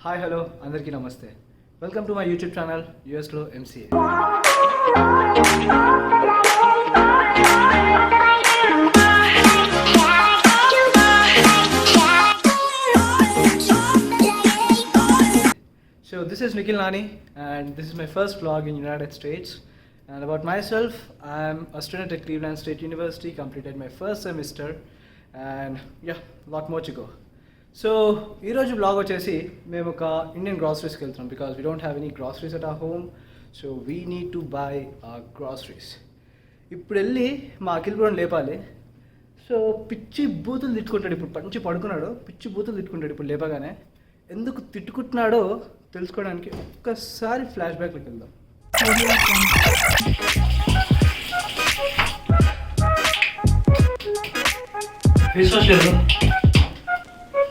Hi hello అందరికీ నమస్తే. Welcome to my YouTube channel యూఎస్లో MCA. So this is Nikhil Nani and this is my first vlog in United States. And about myself, I'm a student at Cleveland State University, completed my first semester and yeah, lot more to go. So ఈరోజు blog వచ్చేసి మేము ఒక Indian గ్రాసరీస్కి వెళ్తున్నాం because we don't have any groceries at our home. So we need to buy groceries. ఇప్పుడు వెళ్ళి మా అఖిల్ బ్రోని లేపాలి. So పిచ్చి బూతులు తిట్టుకుంటాడు. ఇప్పుడు పంచి పడుకున్నాడు, పిచ్చి బూతులు తిట్టుకుంటాడు ఇప్పుడు లేపగానే. ఎందుకు తిట్టుకుంటున్నాడో తెలుసుకోవడానికి ఒక్కసారి ఫ్లాష్ బ్యాక్లోకి వెళ్దాం.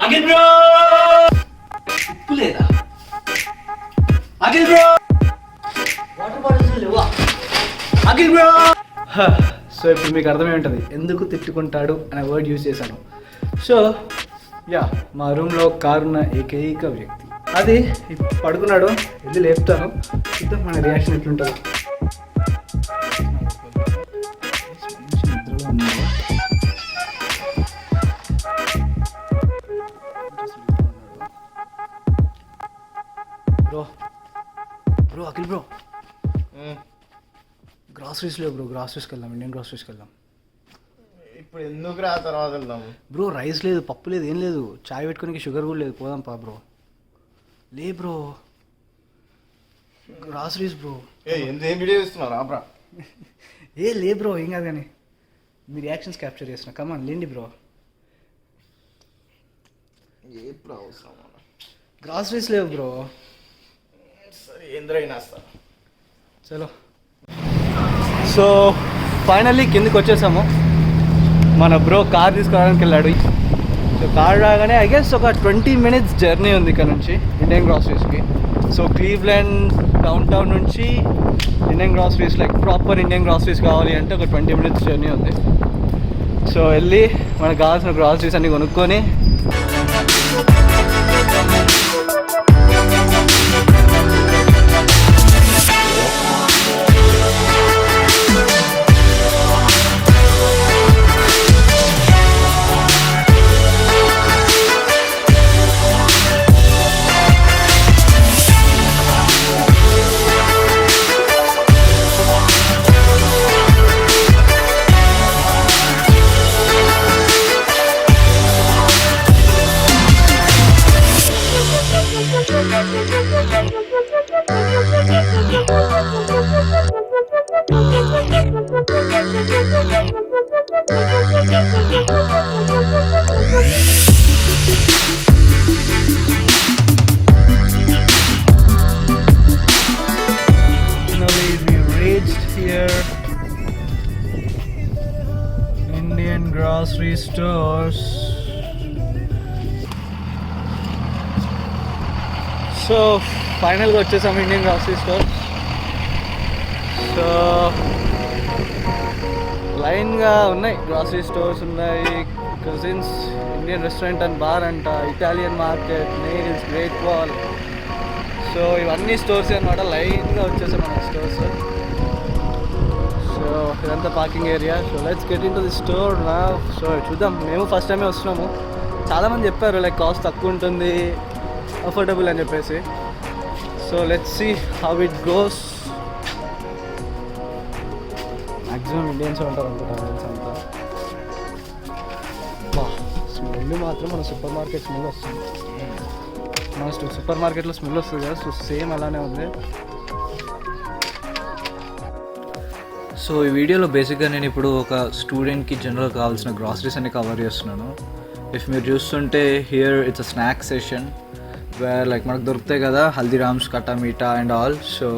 అఖిల్ బ్రో, ఉప్పు లేదా? అఖిల్ బ్రో, వాటర్ బాటిల్స్ లేవా? అఖిల్ బ్రో. సో ఇప్పుడు మీకు అర్థమై ఉంటుంది ఎందుకు తిట్టుకుంటాడు అనే వర్డ్ యూజ్ చేశాను. సో యా, మా రూమ్లో కారున్న ఏకైక వ్యక్తి అది పడుకున్నాడు. వెళ్ళి లేపుతాను, చూద్దాం మన రియాక్షన్ ఎట్లుంటుందో. Bro bro Akhil bro, groceries లేవు బ్రో. గ్రాసరీస్కి వెళ్దాం, ఇండియన్ గ్రాసరీస్కి వెళ్దాం. ఇప్పుడు ఎందుకు రా, తర్వాత వెళ్దాం. బ్రో రైస్ లేదు, పప్పు లేదు, ఏం లేదు. చాయ్ పెట్టుకోనికి షుగర్ కూడా లేదు. పోదాం పా బ్రో. లే బ్రో, గ్రాసరీస్ బ్రో. ఏం వీడియో ఇస్తున్నారా బ్రా? లే బ్రో, ఏం కాదు కానీ మీ రియాక్షన్స్ క్యాప్చర్ చేస్తున్నా. కమాన్ లేండి బ్రో. ఎప్పుడు అవసరం గ్రాసరీస్ లేవు బ్రో. సరే ఏంద్రైనా వస్తా. చలో. సో ఫైనల్లీ కిందకి వచ్చేసాము. మన బ్రో కార్ తీసుకురావడానికి వెళ్ళాడు. సో కార్ రాగానే ఐ గెస్ ఒక 20 minutes జర్నీ ఉంది ఇక్కడ నుంచి ఇండియన్ గ్రాసరీస్కి. సో క్లీవ్లాండ్ డౌన్ టౌన్ నుంచి Indian groceries, like proper Indian groceries కావాలి అంటే ఒక 20 minutes జర్నీ ఉంది. సో వెళ్ళి మనకు కావాల్సిన గ్రాసరీస్ అన్నీ కొనుక్కొని Indian grocery stores. సో ఫైనల్గా వచ్చేసాము ఇండియన్ గ్రాసరీ స్టోర్. సో లైన్గా ఉన్నాయి గ్రాసరీ స్టోర్స్ ఉన్నాయి. Cousins Indian restaurant and bar అంట, Italian market, nails, great wall. So ఇవన్నీ స్టోర్స్ అనమాట. లైన్గా వచ్చేసాం మన స్టోర్స్. సో ఇదంతా parking area. So let's get into the store నా. సో చూద్దాం. మేము ఫస్ట్ టైమే వస్తున్నాము. చాలామంది చెప్పారు లైక్ కాస్ట్ తక్కువ ఉంటుంది, అఫోర్డబుల్ అని చెప్పేసి. So let's see how it goes. Maximum Indians ఉంటారు అనుకుంటాను అంతా. స్మెల్ మాత్రం మన సూపర్ మార్కెట్ స్మెల్ వస్తుంది. మన సూపర్ మార్కెట్లో స్మెల్ వస్తుంది కదా, సో సేమ్ అలానే ఉంది. సో ఈ వీడియోలో బేసిక్గా నేను ఇప్పుడు ఒక స్టూడెంట్కి జనరల్ కావాల్సిన గ్రాసరీస్ అన్ని కవర్ చేస్తున్నాను. ఇఫ్ మీరు చూస్తుంటే here it's a snack session where like మనకు దొరుకుతాయి కదా Haldiram's, khatta meetha and all. So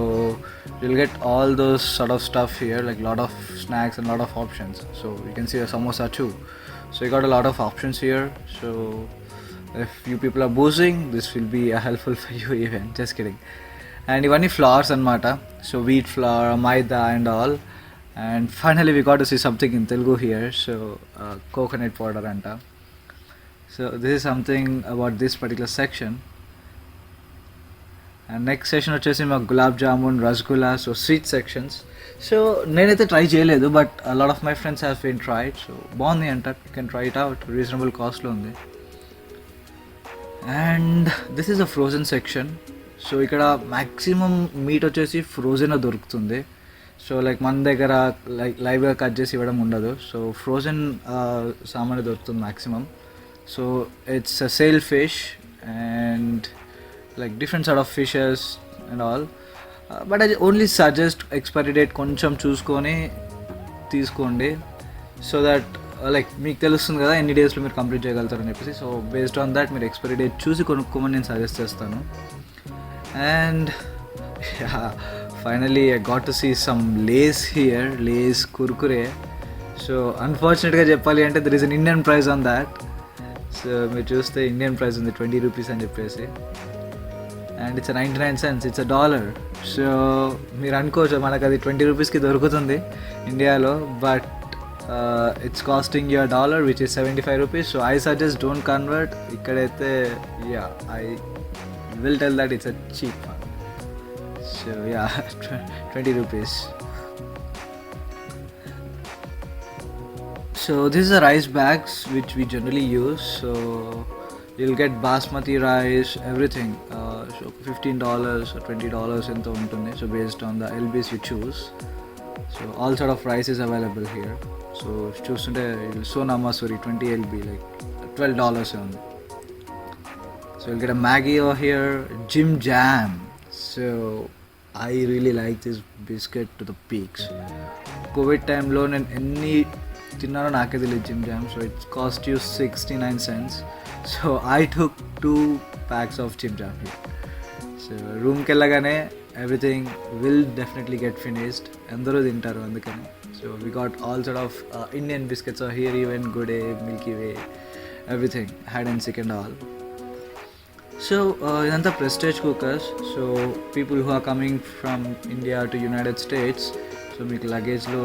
you'll get all those sort of stuff here, like lot of snacks and lot of options. So you can see a samosa too. So you got a lot of options here. So if you people are boozing, this will be helpful for you even. Just kidding. And ivanni flours anamata. So wheat flour, maida and all. And finally we got to see something in Telugu here. So coconut powder anta. So this is something about this particular section. And next section వచ్చేసి మాకు gulab jamun rasgulla so sweet sections. So నేనైతే try చేయలేదు but lot of my friends have been tried. So బాగుంది అంట, you can try it out, reasonable కాస్ట్లో ఉంది. And this is a frozen section. So ఇక్కడ maximum meat వచ్చేసి ఫ్రోజన్ దొరుకుతుంది. సో లైక్ మన దగ్గర లైక్ లైవ్గా కట్ చేసి ఇవ్వడం ఉండదు. సో ఫ్రోజన్ సామాన్ దొరుకుతుంది maximum. So it's a sale fish and like different sort of fishes and all, but I only suggest expiry date కొంచెం చూసుకొని తీసుకోండి. సో దట్ లైక్ మీకు తెలుస్తుంది కదా ఎన్ని డేస్లో మీరు కంప్లీట్ చేయగలుగుతారని చెప్పేసి. సో బేస్డ్ ఆన్ దాట్ మీరు ఎక్స్పైరీ డేట్ చూసి కొనుక్కోమని నేను సజెస్ట్ చేస్తాను. And finally I got to see some Lay's here, Lay's Kurkure. So అన్ఫార్చునేట్గా చెప్పాలి అంటే there is an Indian price on that. So మీరు చూస్తే ఇండియన్ ప్రైస్ ఉంది 20 రూపీస్ అని చెప్పేసి. And it's 99 cents, it's $1. So మీరు అనుకోవచ్చు మనకు అది 20 రూపీస్కి దొరుకుతుంది ఇండియాలో, but it's costing you $1 which is 75 rupees. So I suggest don't convert. ఇక్కడైతే yeah I will tell that it's a cheap one. So yeah 20 rupees. So this is the rice bags which we generally use. So you'll get basmati rice, everything. So $15 or $20 ento untundi. So based on the LBs you choose. So all sort of rice is available here. So choostunte Sona Masuri 20 LB like $12 undi. So you'll get a Maggi over here, Jim Jam. So I really like this biscuit to the peaks. COVID time lo nen enni తిన్నారో నాకే తెలియదు Jim Jam. So it's cost you 69 cents. So I took 2 packs of Jim Jam here. So రూమ్కి వెళ్ళగానే everything will definitely get finished, అందరూ తింటారు అందుకని. So we got all sort of Indian biscuits are here, even Good Day, Milky Way, everything, Hide and Seek and all. So ఇదంతా Prestige cookers. So people who are coming from India to United States, so మీకు లగేజ్లో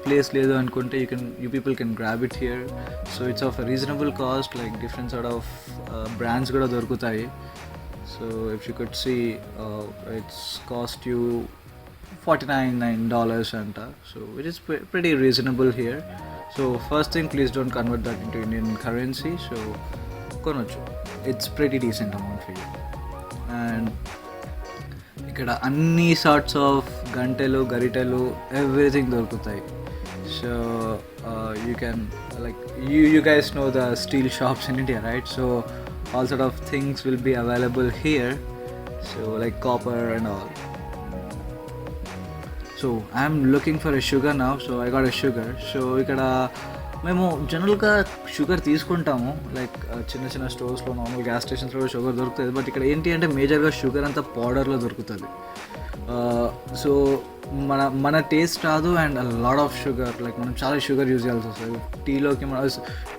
place లేదు అనుకుంటే you people can grab it here. So it's of a reasonable cost, like different sort of brands కూడా దొరుకుతాయి. So if you could see it's cost you $49 అంట. So which is pretty reasonable here. So first thing, please don't convert that into Indian currency. So కొనొచ్చు, it's pretty decent amount for you. And ఇక్కడ అన్ని sorts of గంటెలు, గరిటెలు, everything దొరుకుతాయి. So you can like you guys know the steel shops in India, right? So all sort of things will be available here. So like copper and all. So I'm looking for a sugar now. So I got a sugar. So ఇక్కడ మేము జనరల్గా sugar తీసుకుంటాము, like చిన్న చిన్న స్టోర్స్లో, normal gas స్టేషన్స్లో sugar దొరుకుతుంది. But ఇక్కడ ఏంటి అంటే మేజర్గా షుగర్ అంతా పౌడర్లో దొరుకుతుంది. సో మన టేస్ట్ రాదు. And lot of sugar, like మనం చాలా షుగర్ యూజ్ చేయాల్సి వస్తుంది.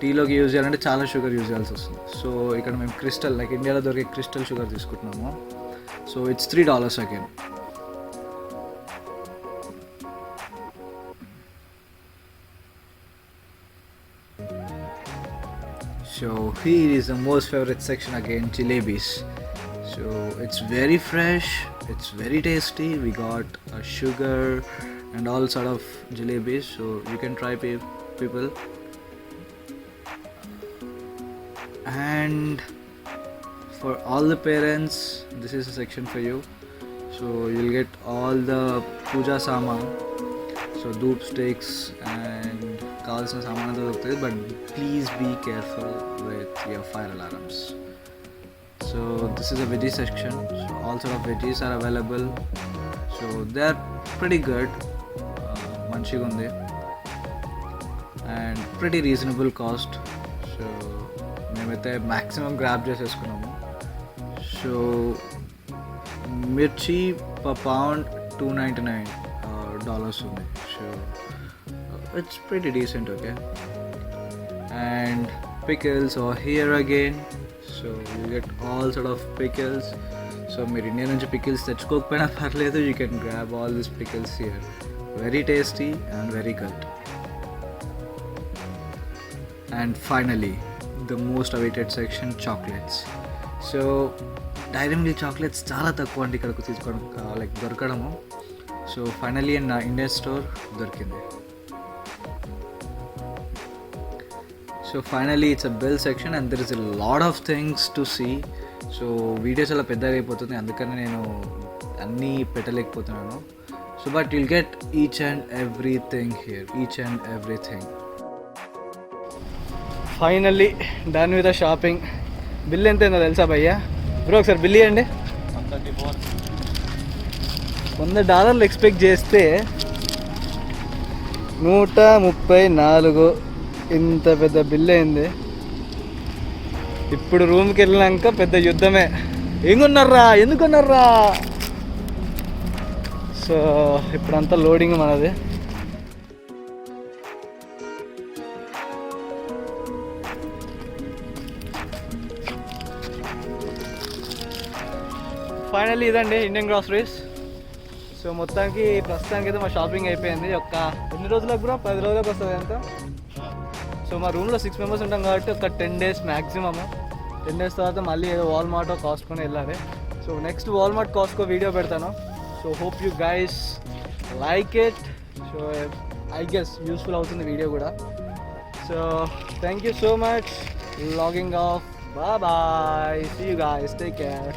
టీలోకి యూజ్ చేయాలంటే చాలా షుగర్ యూజ్ చేయాల్సి వస్తుంది. సో ఇక్కడ మేము క్రిస్టల్, లైక్ ఇండియాలో దొరికే క్రిస్టల్ షుగర్ తీసుకుంటున్నాము. So it's $3 again. So here is the most favorite section again, jalebis. So it's very fresh, it's very tasty. We got sugar and all sort of jalebis, so you can try, people. And for all the parents, this is a section for you. So you'll get all the puja saman, so doop sticks and కావాల్సిన సామాన్ అంతా దొరుకుతుంది. But please be careful with your fire alarms. So this is a veggie section. So all sort of veggies are available. So they are pretty good, మంచిగా ఉంది and pretty reasonable cost. So మేమైతే maximum grab చేసేసుకున్నాము. So మిర్చి per pound $2.99 ఉంది. So it's pretty decent, okay. And pickles are here again. So you get all sort of pickles. So మీరు India నుంచి pickles తెచ్చుకోకపోయినా పర్లేదు, you can grab all these pickles here. Very tasty and very good. And finally, the most awaited section, chocolates. So Dairy Milk chocolates చాలా తక్కువ అండి ఇక్కడికి తీసుకోవడం like దొరకడము. So finally నా ఇండియన్ స్టోర్ దొరికింది. So finally it's a bill section and there is a lot of things to see. So videos అలా పెద్దగా అయిపోతుంది, అందుకని నేను అన్నీ పెట్టలేకపోతున్నాను. So but you'll get each and everything here, each and everything. Finally done with the shopping. Bill ఎంత అయిందో తెలుసా భయ్యా? బ్రో ఒకసారి బిల్ ఇవ్వండి. $100 ఎక్స్పెక్ట్ చేస్తే 134 ఇంత పెద్ద బిల్ అయింది. ఇప్పుడు రూమ్కి వెళ్ళినాక పెద్ద యుద్ధమే. ఏం కొన్నారా, ఎందుకు కొన్నారా? సో ఇప్పుడంతా లోడింగ్ మనది. ఫైనల్లీ ఇదండి ఇండియన్ గ్రాసరీస్. సో మొత్తానికి ప్రస్తుతానికి అయితే మా షాపింగ్ అయిపోయింది. ఎన్ని రోజులకు బ్రో? 10 రోజులకు వస్తుంది అంతా. సో మా రూమ్లో 6 మెంబర్స్ ఉంటాం కాబట్టి ఒక 10 days మ్యాక్సిమమ్. 10 days తర్వాత మళ్ళీ ఏదో వాల్మార్ట్ కాస్ట్కోని వెళ్ళాలి. So next Walmart Costco video పెడతాను. So hope you guys like it. So I guess useful అవుతుంది వీడియో కూడా. So thank you so much. Logging off. Bye bye. See you guys. Take care.